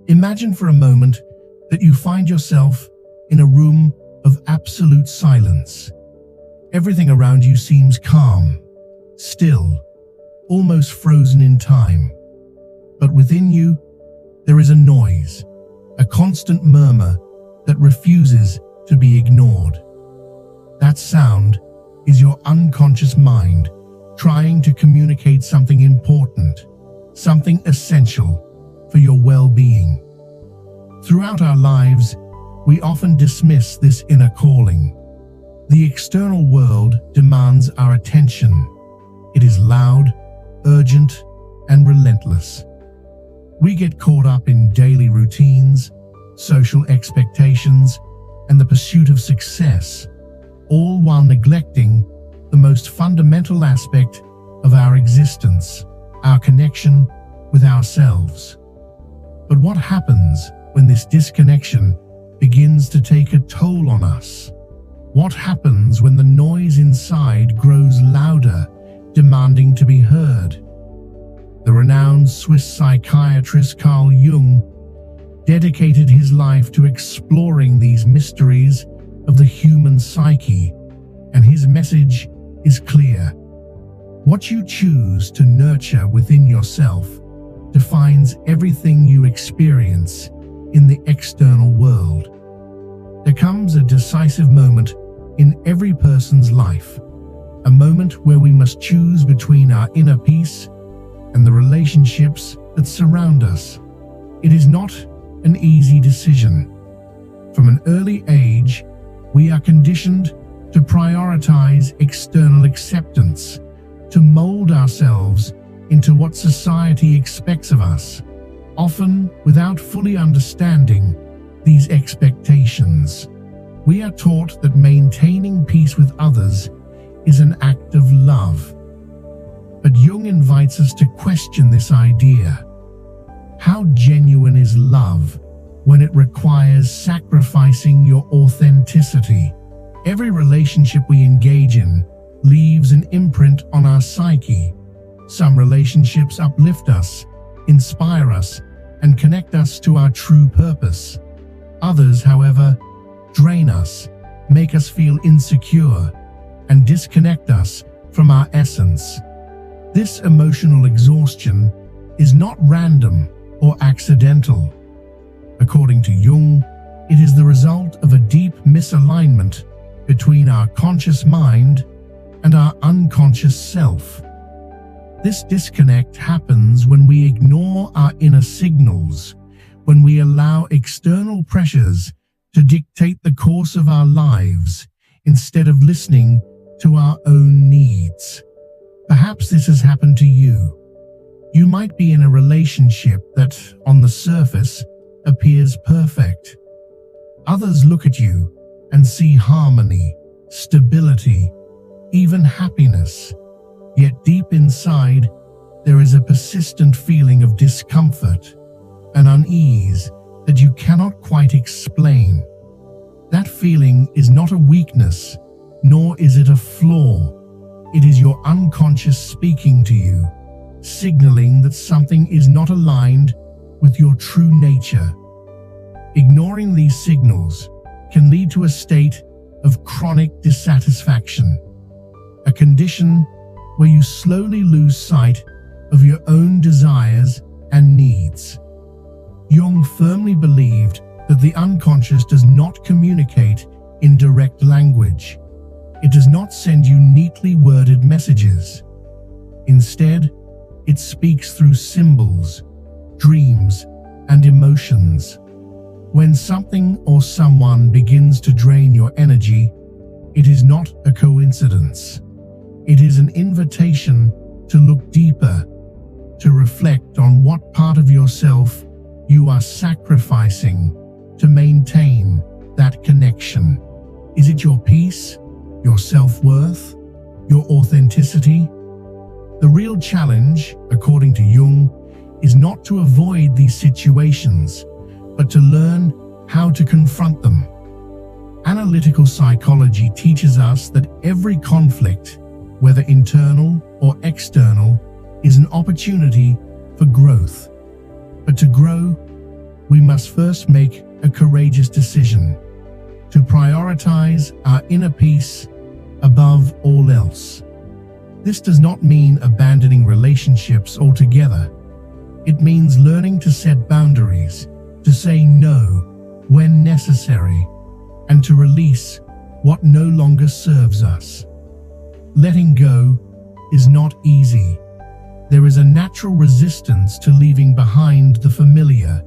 Imagine for a moment that you find yourself in a room of absolute silence. Everything around you seems calm, still, almost frozen in time. But within you, there is a noise, a constant murmur that refuses to be ignored. That sound is your unconscious mind trying to communicate something important, something essential for your well-being. Throughout our lives, we often dismiss this inner calling. The external world demands our attention. It is loud, urgent, and relentless. We get caught up in daily routines, social expectations, and the pursuit of success, all while neglecting the most fundamental aspect of our existence, our connection with ourselves. But what happens when this disconnection begins to take a toll on us? What happens when the noise inside grows louder, demanding to be heard? The renowned Swiss psychiatrist Carl Jung dedicated his life to exploring these mysteries of the human psyche, and his message is clear. What you choose to nurture within yourself defines everything you experience in the external world. There comes a decisive moment in every person's life, a moment where we must choose between our inner peace and the relationships that surround us. It is not an easy decision. From an early age, we are conditioned to prioritize external acceptance, to mold ourselves into what society expects of us, often without fully understanding these expectations. We are taught that maintaining peace with others is an act of love. But Jung invites us to question this idea. How genuine is love when it requires sacrificing your authenticity? Every relationship we engage in leaves an imprint on our psyche. Some relationships uplift us, inspire us, and connect us to our true purpose. Others, however, drain us, make us feel insecure, and disconnect us from our essence. This emotional exhaustion is not random or accidental. According to Jung, it is the result of a deep misalignment between our conscious mind and our unconscious self. This disconnect happens when we ignore our inner signals, when we allow external pressures to dictate the course of our lives instead of listening to our own needs. Perhaps this has happened to you. You might be in a relationship that, on the surface, appears perfect. Others look at you and see harmony, stability, even happiness. Yet deep inside, there is a persistent feeling of discomfort, an unease that you cannot quite explain. That feeling is not a weakness, nor is it a flaw. It is your unconscious speaking to you, signaling that something is not aligned with your true nature. Ignoring these signals can lead to a state of chronic dissatisfaction, a condition where you slowly lose sight of your own desires and needs. Jung firmly believed that the unconscious does not communicate in direct language. It does not send you neatly worded messages. Instead, it speaks through symbols, dreams, and emotions. When something or someone begins to drain your energy, it is not a coincidence. It is an invitation to look deeper, to reflect on what part of yourself you are sacrificing to maintain that connection. Is it your peace, your self-worth, your authenticity? The real challenge, according to Jung, is not to avoid these situations, but to learn how to confront them. Analytical psychology teaches us that every conflict, whether internal or external, is an opportunity for growth. But to grow, we must first make a courageous decision to prioritize our inner peace above all else. This does not mean abandoning relationships altogether. It means learning to set boundaries, to say no when necessary, and to release what no longer serves us. Letting go is not easy. There is a natural resistance to leaving behind the familiar,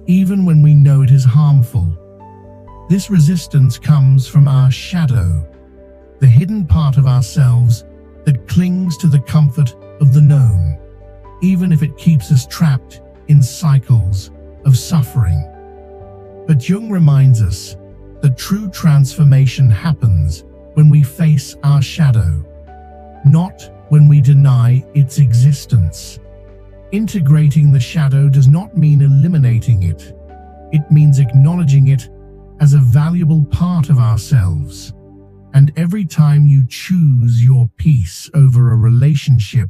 even when we know it is harmful. This resistance comes from our shadow, the hidden part of ourselves that clings to the comfort of the known, even if it keeps us trapped in cycles of suffering. But Jung reminds us that true transformation happens when we face our shadow, not when we deny its existence. Integrating the shadow does not mean eliminating it. It means acknowledging it as a valuable part of ourselves. And every time you choose your peace over a relationship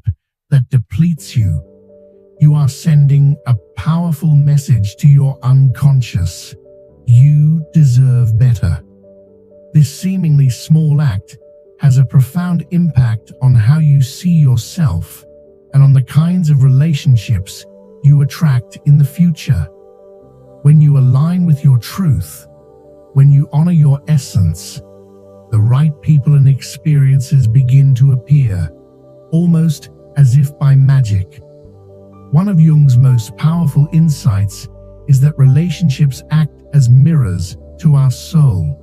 that depletes you, you are sending a powerful message to your unconscious. You deserve better. This seemingly small act has a profound impact on how you see yourself and on the kinds of relationships you attract in the future. When you align with your truth, when you honor your essence, the right people and experiences begin to appear, almost as if by magic. One of Jung's most powerful insights is that relationships act as mirrors to our soul.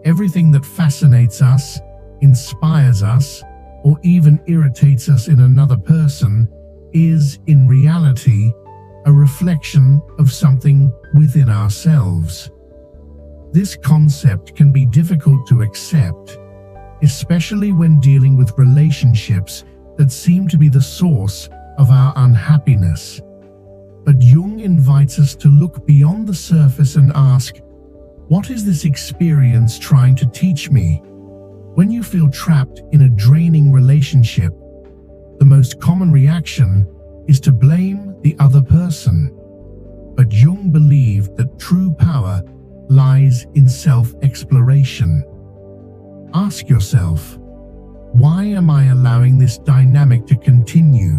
Everything that fascinates us, inspires us, or even irritates us in another person is, in reality, a reflection of something within ourselves. This concept can be difficult to accept, especially when dealing with relationships that seem to be the source of our unhappiness. But Jung invites us to look beyond the surface and ask, what is this experience trying to teach me? When you feel trapped in a draining relationship, the most common reaction is to blame the other person. But Jung believed that true power lies in self-exploration. Ask yourself, why am I allowing this dynamic to continue?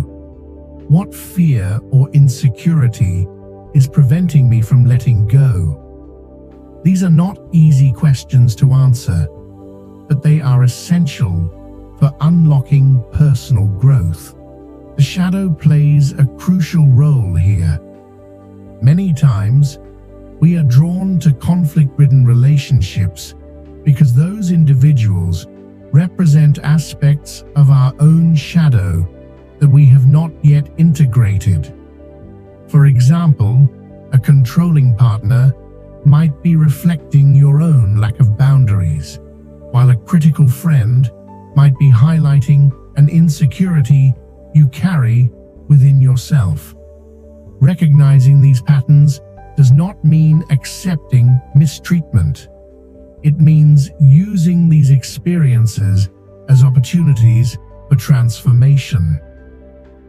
What fear or insecurity is preventing me from letting go? These are not easy questions to answer, but they are essential for unlocking personal growth. The shadow plays a crucial role here. Many times, we are drawn to conflict-ridden relationships because those individuals represent aspects of our own shadow that we have not yet integrated. For example, a controlling partner might be reflecting your own lack of boundaries, while a critical friend might be highlighting an insecurity you carry within yourself. Recognizing these patterns does not mean accepting mistreatment. It means using these experiences as opportunities for transformation.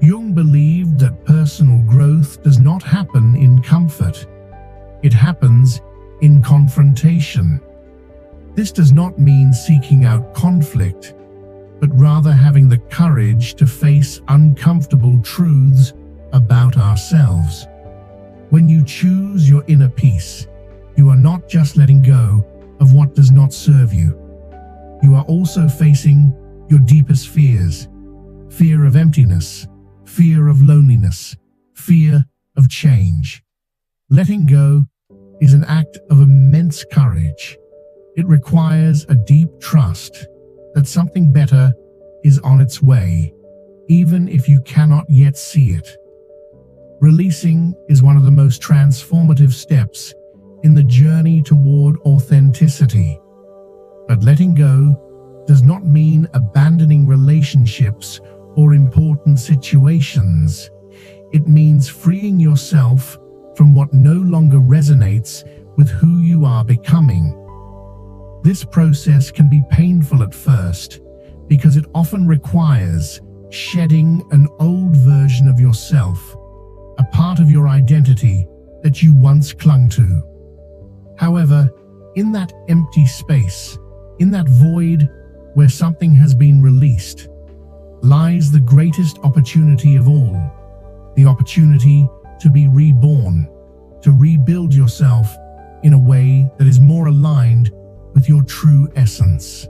Jung believed that personal growth does not happen in comfort. It happens in confrontation. This does not mean seeking out conflict, but rather having the courage to face uncomfortable truths about ourselves. When you choose your inner peace, you are not just letting go of what does not serve you. You are also facing your deepest fears: fear of emptiness, fear of loneliness, fear of change. Letting go is an act of immense courage. It requires a deep trust that something better is on its way, even if you cannot yet see it. Releasing is one of the most transformative steps in the journey toward authenticity. But letting go does not mean abandoning relationships or important situations. It means freeing yourself from what no longer resonates with who you are becoming. This process can be painful at first because it often requires shedding an old version of yourself, a part of your identity that you once clung to. However, in that empty space, in that void where something has been released, lies the greatest opportunity of all, the opportunity to be reborn, to rebuild yourself in a way that is more aligned with your true essence.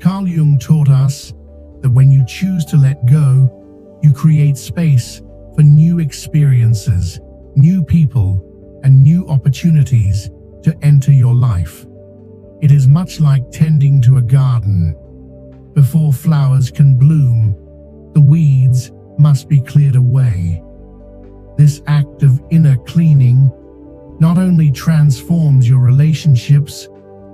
Carl Jung taught us that when you choose to let go, you create space for new experiences, new people, and new opportunities to enter your life. It is much like tending to a garden. Before flowers can bloom, the weeds must be cleared away. This act of inner cleaning not only transforms your relationships,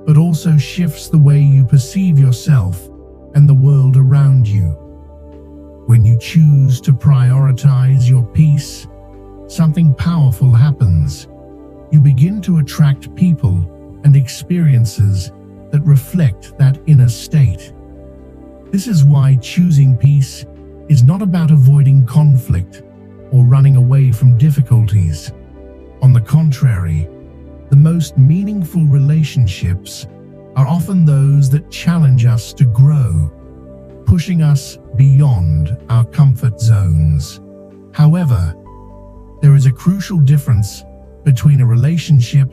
but also shifts the way you perceive yourself and the world around you. When you choose to prioritize your peace, something powerful happens. You begin to attract people and experiences that reflect that inner state. This is why choosing peace is not about avoiding conflict or running away from difficulties. On the contrary, the most meaningful relationships are often those that challenge us to grow, pushing us beyond our comfort zones. However, there is a crucial difference between a relationship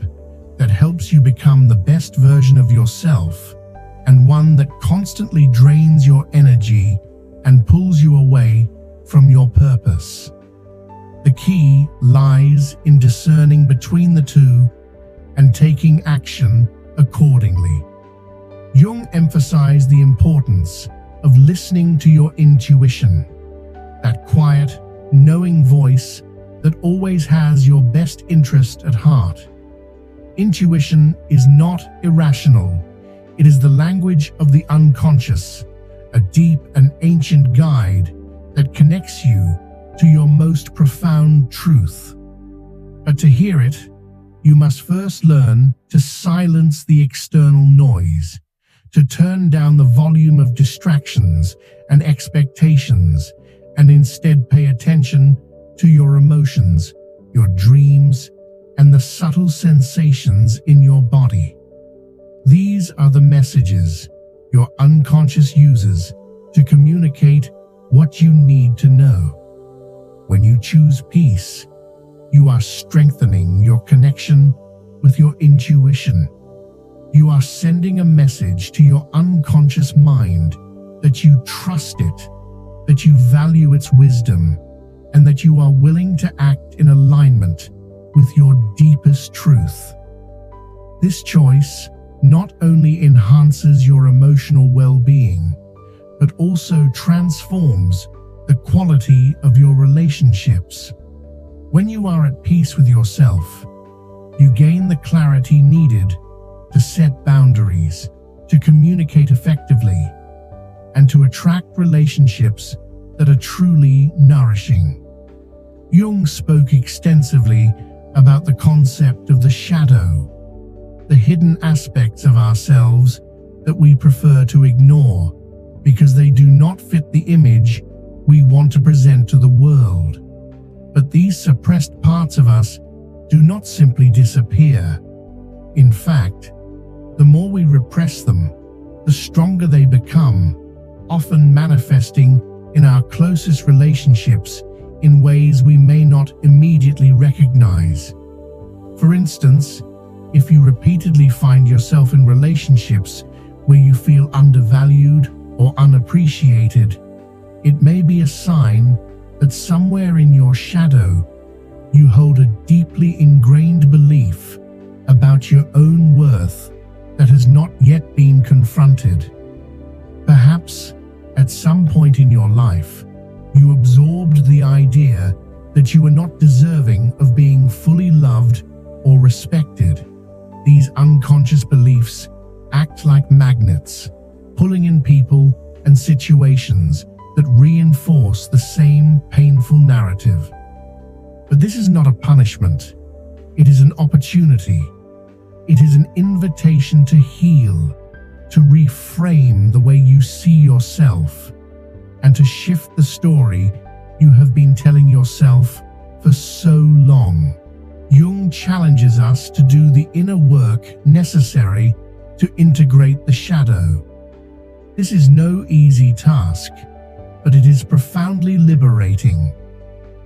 that helps you become the best version of yourself and one that constantly drains your energy and pulls you away from your purpose. The key lies in discerning between the two and taking action accordingly. Jung emphasized the importance of listening to your intuition, that quiet, knowing voice that always has your best interest at heart. Intuition is not irrational. It is the language of the unconscious, a deep and ancient guide that connects you to your most profound truth. But to hear it, you must first learn to silence the external noise, to turn down the volume of distractions and expectations, and instead pay attention to your emotions, your dreams, and the subtle sensations in your body. These are the messages your unconscious uses to communicate what you need to know. When you choose peace, you are strengthening your connection with your intuition. You are sending a message to your unconscious mind that you trust it, that you value its wisdom, and that you are willing to act in alignment with your deepest truth. This choice not only enhances your emotional well-being, but also transforms the quality of your relationships. When you are at peace with yourself, you gain the clarity needed to set boundaries, to communicate effectively, and to attract relationships that are truly nourishing. Jung spoke extensively about the concept of the shadow, the hidden aspects of ourselves that we prefer to ignore because they do not fit the image we want to present to the world. But these suppressed parts of us do not simply disappear. In fact, the more we repress them, the stronger they become, often manifesting in our closest relationships in ways we may not immediately recognize. For instance, if you repeatedly find yourself in relationships where you feel undervalued or unappreciated, it may be a sign that somewhere in your shadow, you hold a deeply ingrained belief about your own worth that has not yet been confronted. Perhaps, at some point in your life, you absorbed the idea that you were not deserving of being fully loved or respected. These unconscious beliefs act like magnets, pulling in people and situations that reinforce the same painful narrative. But this is not a punishment. It is an opportunity. It is an invitation to heal, to reframe the way you see yourself, and to shift the story you have been telling yourself for so long. Jung Jung challenges us to do the inner work necessary to integrate the shadow. This is no easy task, but it is profoundly liberating.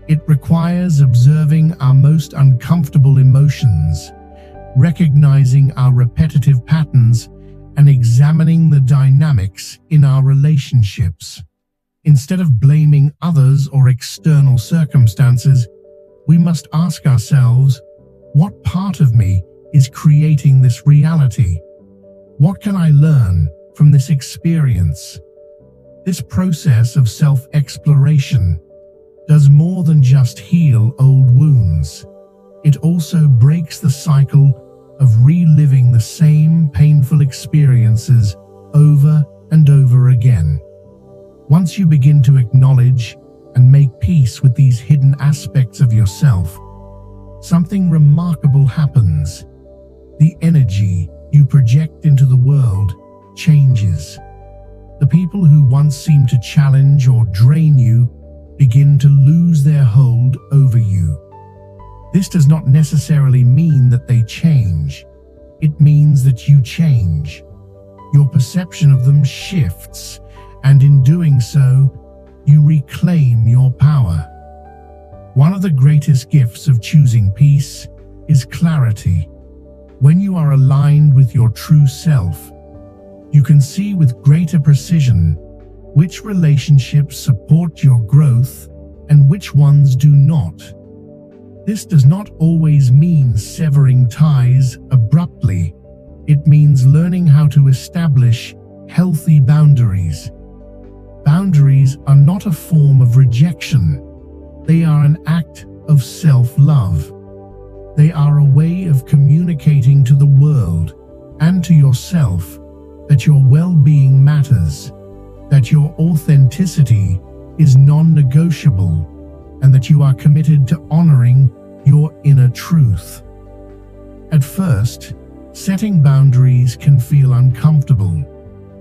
It requires observing our most uncomfortable emotions, recognizing our repetitive patterns, and examining the dynamics in our relationships. Instead of blaming others or external circumstances, we must ask ourselves, what part of me is creating this reality? What can I learn from this experience? This process of self-exploration does more than just heal old wounds. It also breaks the cycle of reliving the same painful experiences over and over again. Once you begin to acknowledge and make peace with these hidden aspects of yourself, something remarkable happens. The energy you project into the world changes. The people who once seemed to challenge or drain you begin to lose their hold over you. This does not necessarily mean that they change. It means that you change. Your perception of them shifts, and in doing so, you reclaim your power. One of the greatest gifts of choosing peace is clarity. When you are aligned with your true self, you can see with greater precision which relationships support your growth and which ones do not. This does not always mean severing ties abruptly. It means learning how to establish healthy boundaries. Boundaries are not a form of rejection. They are an act of self-love. They are a way of communicating to the world and to yourself that your well-being matters, that your authenticity is non-negotiable, and that you are committed to honoring your inner truth. At first, setting boundaries can feel uncomfortable,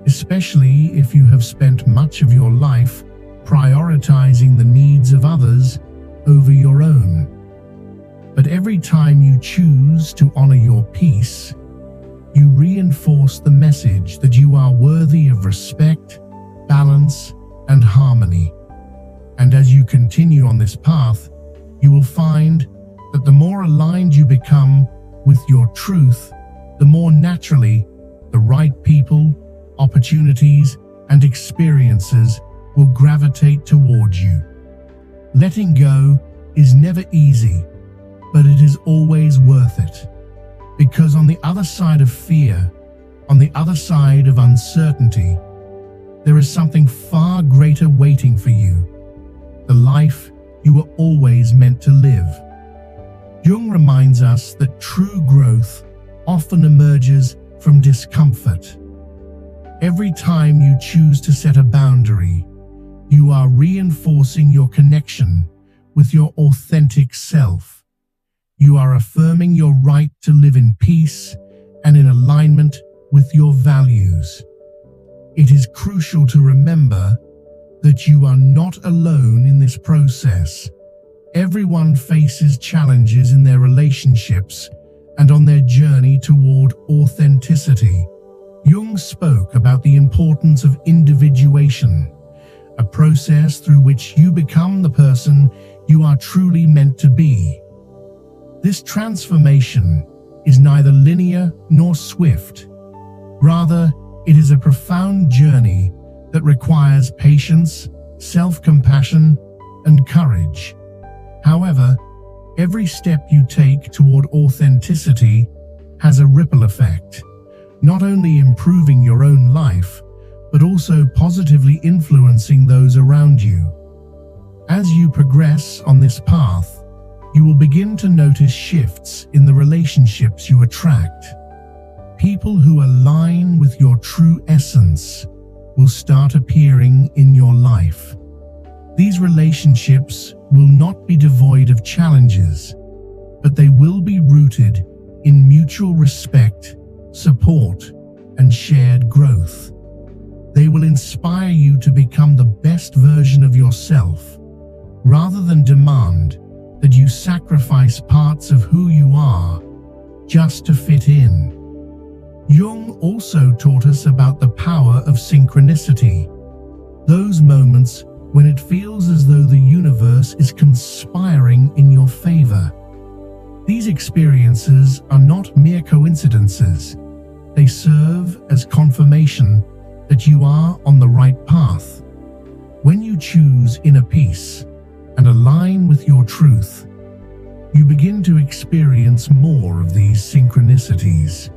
especially if you have spent much of your life prioritizing the needs of others over your own. But every time you choose to honor your peace, you reinforce the message that you are worthy of respect, balance, and harmony. And as you continue on this path, you will find that the more aligned you become with your truth, the more naturally the right people, opportunities, and experiences will gravitate towards you. Letting go is never easy, but it is always worth it. Because on the other side of fear, on the other side of uncertainty, there is something far greater waiting for you, the life you were always meant to live. Jung reminds us that true growth often emerges from discomfort. Every time you choose to set a boundary, you are reinforcing your connection with your authentic self. You are affirming your right to live in peace and in alignment with your values. It is crucial to remember that you are not alone in this process. Everyone faces challenges in their relationships and on their journey toward authenticity. Jung spoke about the importance of individuation, a process through which you become the person you are truly meant to be. This transformation is neither linear nor swift. Rather, it is a profound journey that requires patience, self-compassion, and courage. However, every step you take toward authenticity has a ripple effect, not only improving your own life, but also positively influencing those around you. As you progress on this path, you will begin to notice shifts in the relationships you attract. People who align with your true essence will start appearing in your life. These relationships will not be devoid of challenges, but they will be rooted in mutual respect, support, and shared growth. They will inspire you to become the best version of yourself, rather than demand that you sacrifice sacrifice parts of who you are just to fit in. Jung also taught us about the power of synchronicity, those moments when it feels as though the universe is conspiring in your favor. These experiences are not mere coincidences. They serve as confirmation that you are on the right path. When you choose inner peace and align with your truth, you begin to experience more of these synchronicities.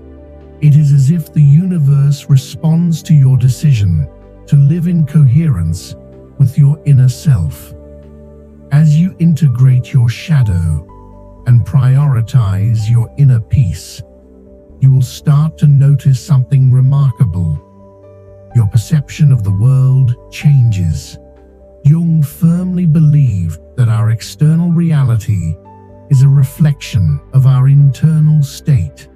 It is as if the universe responds to your decision to live in coherence with your inner self. As you integrate your shadow and prioritize your inner peace, you will start to notice something remarkable. Your perception of the world changes. Jung firmly believed that our external reality is a reflection of our internal state.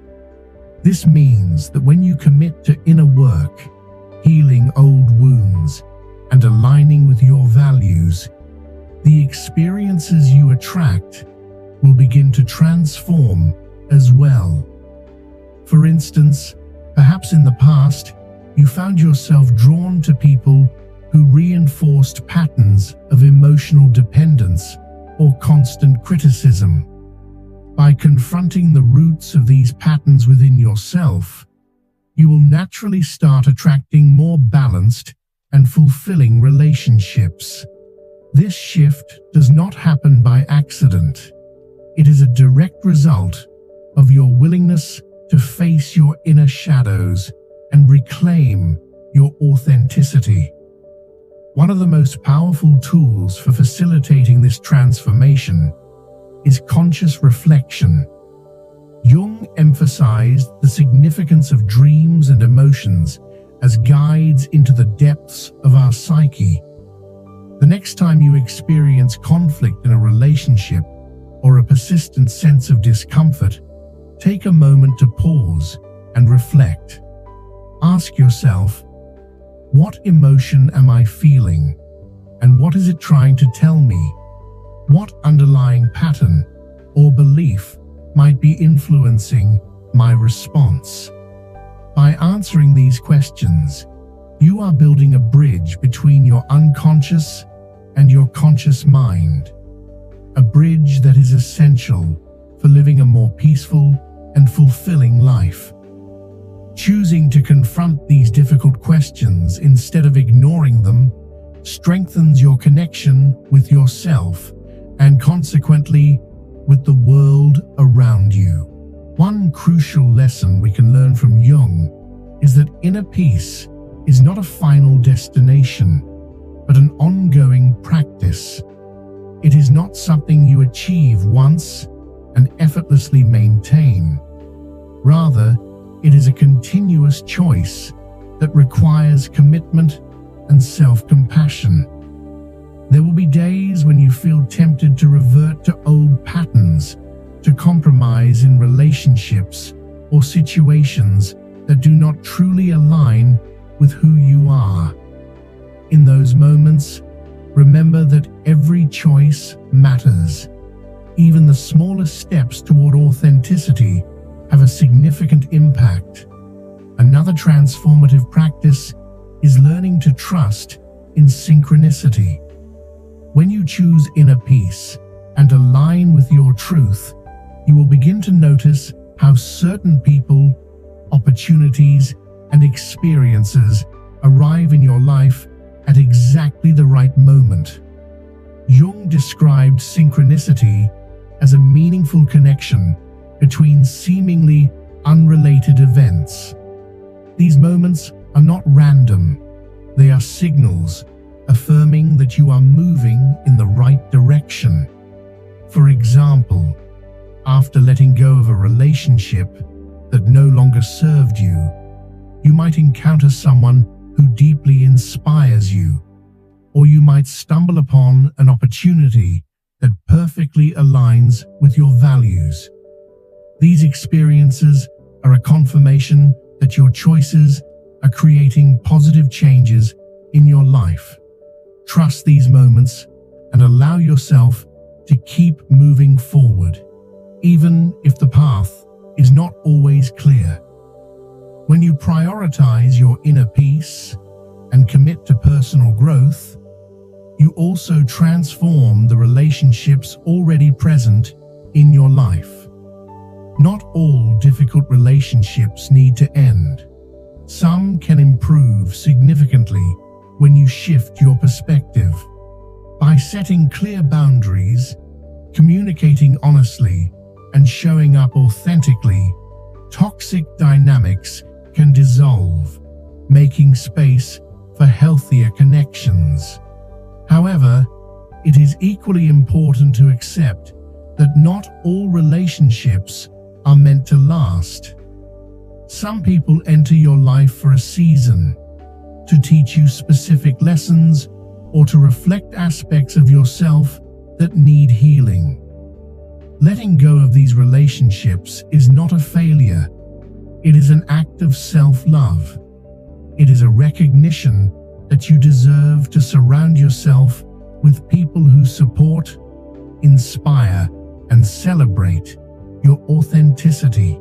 This means that when you commit to inner work, healing old wounds, and aligning with your values, the experiences you attract will begin to transform as well. For instance, perhaps in the past, you found yourself drawn to people who reinforced patterns of emotional dependence or constant criticism. By confronting the roots of these patterns within yourself, you will naturally start attracting more balanced and fulfilling relationships. This shift does not happen by accident. It is a direct result of your willingness to face your inner shadows and reclaim your authenticity. One of the most powerful tools for facilitating this transformation is conscious reflection. Jung emphasized the significance of dreams and emotions as guides into the depths of our psyche. The next time you experience conflict in a relationship or a persistent sense of discomfort, take a moment to pause and reflect. Ask yourself, what emotion am I feeling? And what is it trying to tell me? What underlying pattern or belief might be influencing my response? By answering these questions, you are building a bridge between your unconscious and your conscious mind. A bridge that is essential for living a more peaceful and fulfilling life. Choosing to confront these difficult questions instead of ignoring them strengthens your connection with yourself and consequently with the world around you. One crucial lesson we can learn from Jung is that inner peace is not a final destination, but an ongoing practice. It is not something you achieve once and effortlessly maintain. Rather, it is a continuous choice that requires commitment and self-compassion. There will be days when you feel tempted to revert to old patterns, to compromise in relationships or situations that do not truly align with who you are. In those moments, remember that every choice matters. Even the smallest steps toward authenticity have a significant impact. Another transformative practice is learning to trust in synchronicity. When you choose inner peace and align with your truth, you will begin to notice how certain people, opportunities, and experiences arrive in your life at exactly the right moment. Jung described synchronicity as a meaningful connection between seemingly unrelated events. These moments are not random. They are signals affirming that you are moving in the right direction. For example, after letting go of a relationship that no longer served you, you might encounter someone who deeply inspires you, or you might stumble upon an opportunity that perfectly aligns with your values. These experiences are a confirmation that your choices are creating positive changes in your life. Trust these moments and allow yourself to keep moving forward, even if the path is not always clear. When you prioritize your inner peace and commit to personal growth, you also transform the relationships already present in your life. Not all difficult relationships need to end. Some can improve significantly when you shift your perspective. By setting clear boundaries, communicating honestly, and showing up authentically, toxic dynamics can dissolve, making space for healthier connections. However, it is equally important to accept that not all relationships are meant to last. Some people enter your life for a season, to teach you specific lessons or to reflect aspects of yourself that need healing. Letting go of these relationships is not a failure. It is an act of self-love. It is a recognition that you deserve to surround yourself with people who support, inspire, and celebrate your authenticity.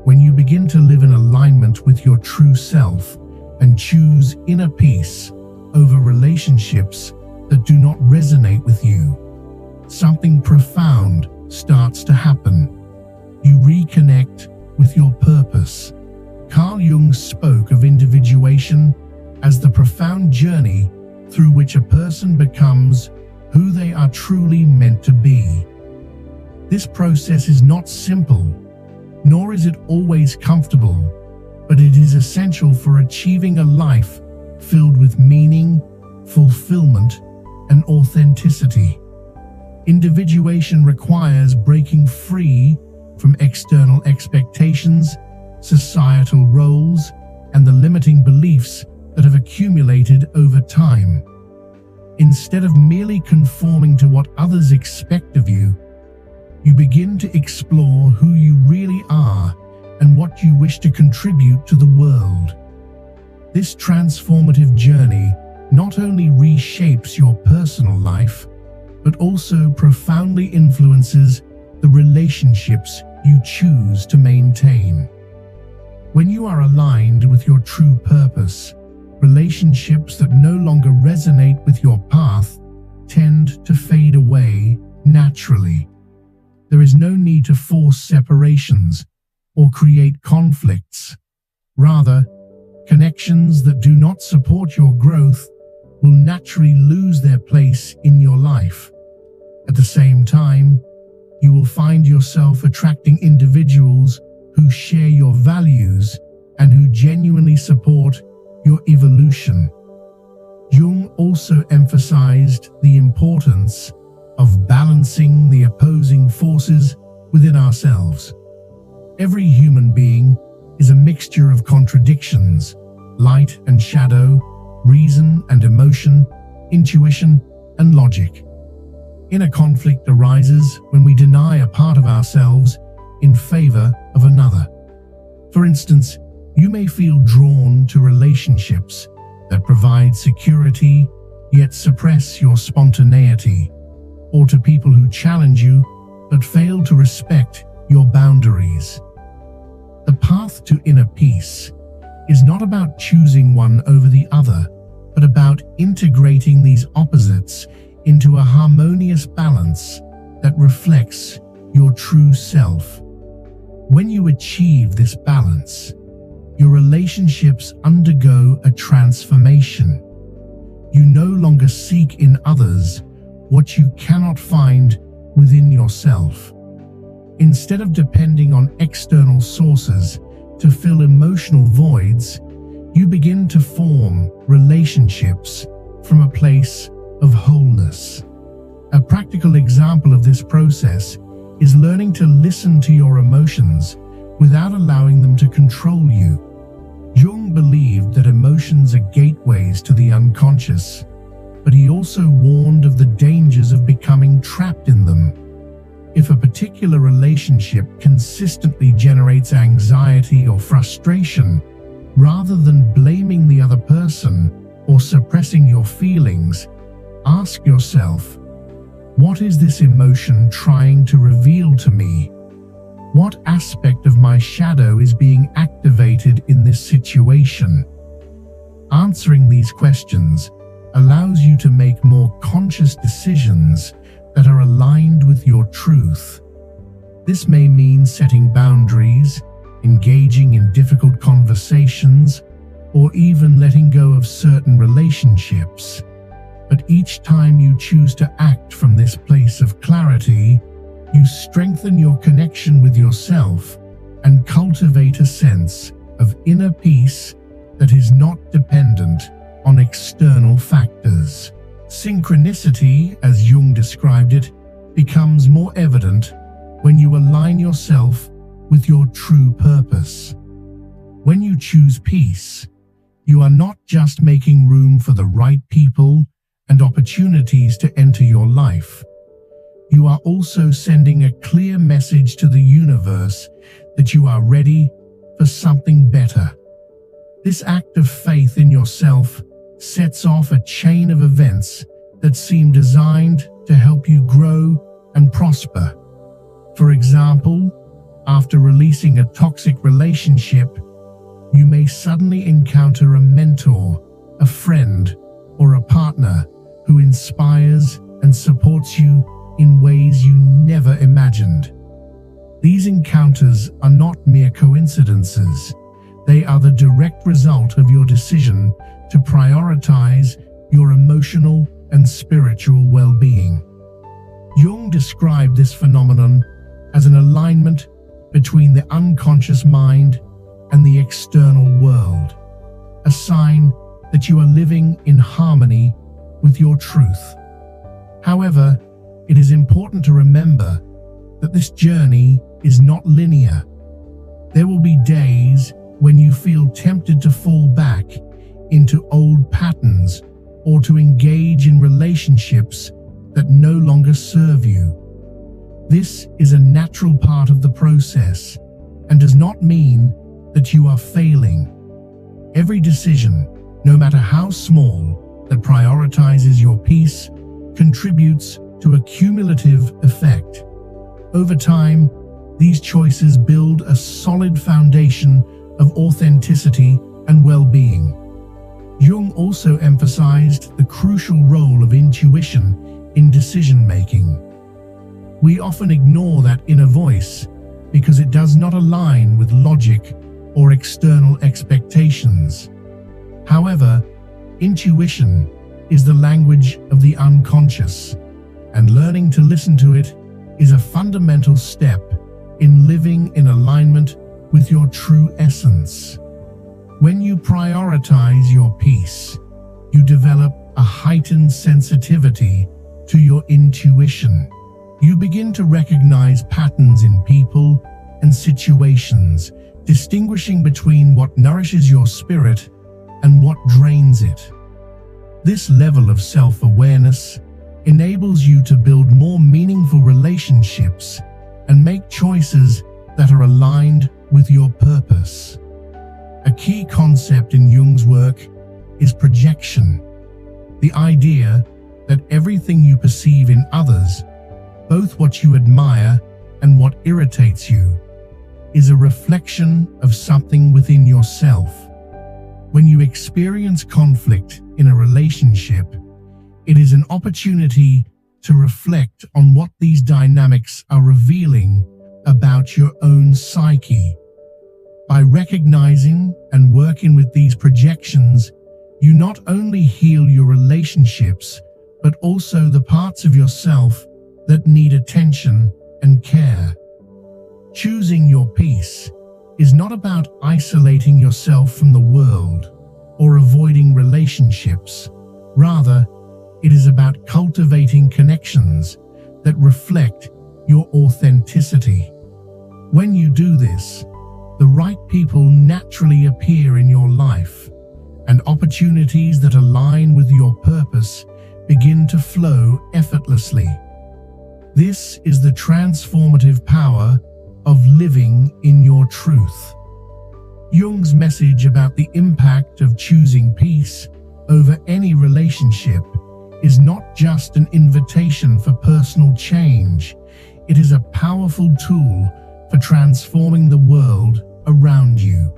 When you begin to live in alignment with your true self and choose inner peace over relationships that do not resonate with you, something profound starts to happen. You reconnect with your purpose. Carl Jung spoke of individuation as the profound journey through which a person becomes who they are truly meant to be. This process is not simple, nor is it always comfortable, but it is essential for achieving a life filled with meaning, fulfillment, and authenticity. Individuation requires breaking free from external expectations, societal roles, and the limiting beliefs that have accumulated over time. Instead of merely conforming to what others expect of you, you begin to explore who you really are and what you wish to contribute to the world. This transformative journey not only reshapes your personal life, but also profoundly influences the relationships you choose to maintain. When you are aligned with your true purpose, relationships that no longer resonate with your path tend to fade away naturally. There is no need to force separations or create conflicts. Rather, connections that do not support your growth will naturally lose their place in your life. At the same time, you will find yourself attracting individuals who share your values and who genuinely support your evolution. Jung also emphasized the importance of balancing the opposing forces within ourselves. Every human being is a mixture of contradictions, light and shadow, reason and emotion, intuition and logic. Inner conflict arises when we deny a part of ourselves in favor of another. For instance, you may feel drawn to relationships that provide security yet suppress your spontaneity, or to people who challenge you but fail to respect your boundaries. The path to inner peace is not about choosing one over the other, but about integrating these opposites into a harmonious balance that reflects your true self. When you achieve this balance, your relationships undergo a transformation. You no longer seek in others what you cannot find within yourself. Instead of depending on external sources to fill emotional voids, you begin to form relationships from a place of wholeness. A practical example of this process is learning to listen to your emotions without allowing them to control you. Jung believed that emotions are gateways to the unconscious, but he also warned of the dangers of becoming trapped in them. If a particular relationship consistently generates anxiety or frustration, rather than blaming the other person or suppressing your feelings, ask yourself, What is this emotion trying to reveal to me? What aspect of my shadow is being activated in this situation? Answering these questions allows you to make more conscious decisions that are aligned with your truth. This may mean setting boundaries, engaging in difficult conversations, or even letting go of certain relationships. But each time you choose to act from this place of clarity, you strengthen your connection with yourself and cultivate a sense of inner peace that is not dependent on external factors. Synchronicity, as Jung described it, becomes more evident when you align yourself with your true purpose. When you choose peace, you are not just making room for the right people and opportunities to enter your life. You are also sending a clear message to the universe that you are ready for something better. This act of faith in yourself sets off a chain of events that seem designed to help you grow and prosper. For example, after releasing a toxic relationship, you may suddenly encounter a mentor, a friend, or a partner who inspires and supports you in ways you never imagined. These encounters are not mere coincidences. They are the direct result of your decision to prioritize your emotional and spiritual well-being. Jung described this phenomenon as an alignment between the unconscious mind and the external world, a sign that you are living in harmony with your truth. However, it is important to remember that this journey is not linear. There will be days when you feel tempted to fall back into old patterns or to engage in relationships that no longer serve you. This is a natural part of the process and does not mean that you are failing. Every decision, no matter how small, that prioritizes your peace contributes to a cumulative effect. Over time, these choices build a solid foundation of authenticity and well-being. Jung also emphasized the crucial role of intuition in decision-making. We often ignore that inner voice because it does not align with logic or external expectations. However, intuition is the language of the unconscious, and learning to listen to it is a fundamental step in living in alignment with your true essence. When you prioritize your peace, you develop a heightened sensitivity to your intuition. You begin to recognize patterns in people and situations, distinguishing between what nourishes your spirit and what drains it. This level of self-awareness enables you to build more meaningful relationships and make choices that are aligned with your purpose. A key concept in Jung's work is projection, the idea that everything you perceive in others, both what you admire and what irritates you, is a reflection of something within yourself. When you experience conflict in a relationship, it is an opportunity to reflect on what these dynamics are revealing about your own psyche. By recognizing and working with these projections, you not only heal your relationships, but also the parts of yourself that need attention and care. Choosing your peace is not about isolating yourself from the world or avoiding relationships. Rather, it is about cultivating connections that reflect your authenticity. When you do this, the right people naturally appear in your life, and opportunities that align with your purpose begin to flow effortlessly. This is the transformative power of living in your truth. Jung's message about the impact of choosing peace over any relationship is not just an invitation for personal change, it is a powerful tool for transforming the world around you.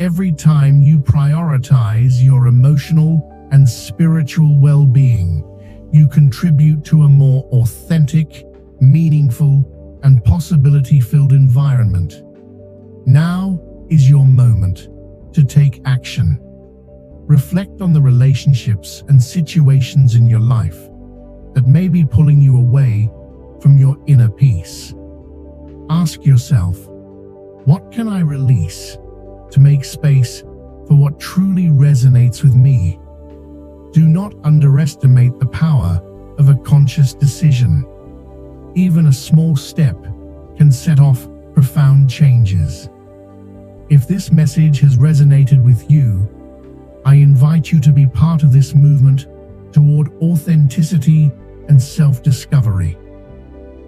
Every time you prioritize your emotional and spiritual well-being, you contribute to a more authentic, meaningful, and possibility-filled environment. Now is your moment to take action. Reflect on the relationships and situations in your life that may be pulling you away from your inner peace. Ask yourself, what can I release to make space for what truly resonates with me? Do not underestimate the power of a conscious decision. Even a small step can set off profound changes. If this message has resonated with you, I invite you to be part of this movement toward authenticity and self-discovery.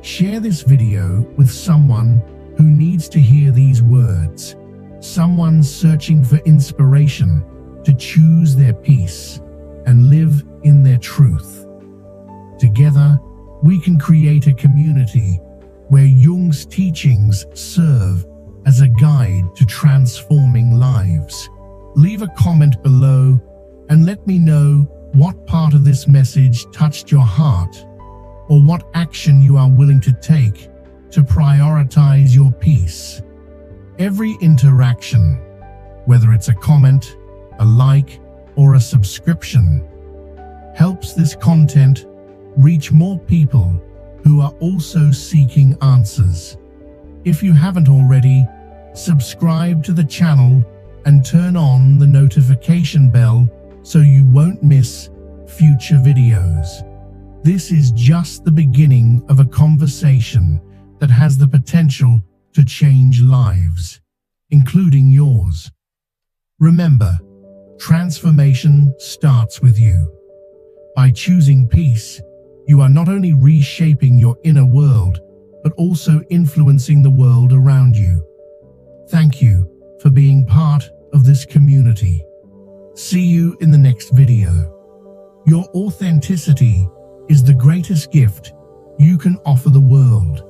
Share this video with someone who needs to hear these words, someone searching for inspiration to choose their peace and live in their truth. Together, we can create a community where Jung's teachings serve as a guide to transforming lives. Leave a comment below and let me know what part of this message touched your heart, or what action you are willing to take to prioritize your peace. Every interaction, whether it's a comment, a like, or a subscription, helps this content reach more people who are also seeking answers. If you haven't already, subscribe to the channel and turn on the notification bell so you won't miss future videos. This is just the beginning of a conversation that has the potential to change lives, including yours. Remember, transformation starts with you. By choosing peace, you are not only reshaping your inner world, but also influencing the world around you. Thank you for being part of this community. See you in the next video. Your authenticity is the greatest gift you can offer the world.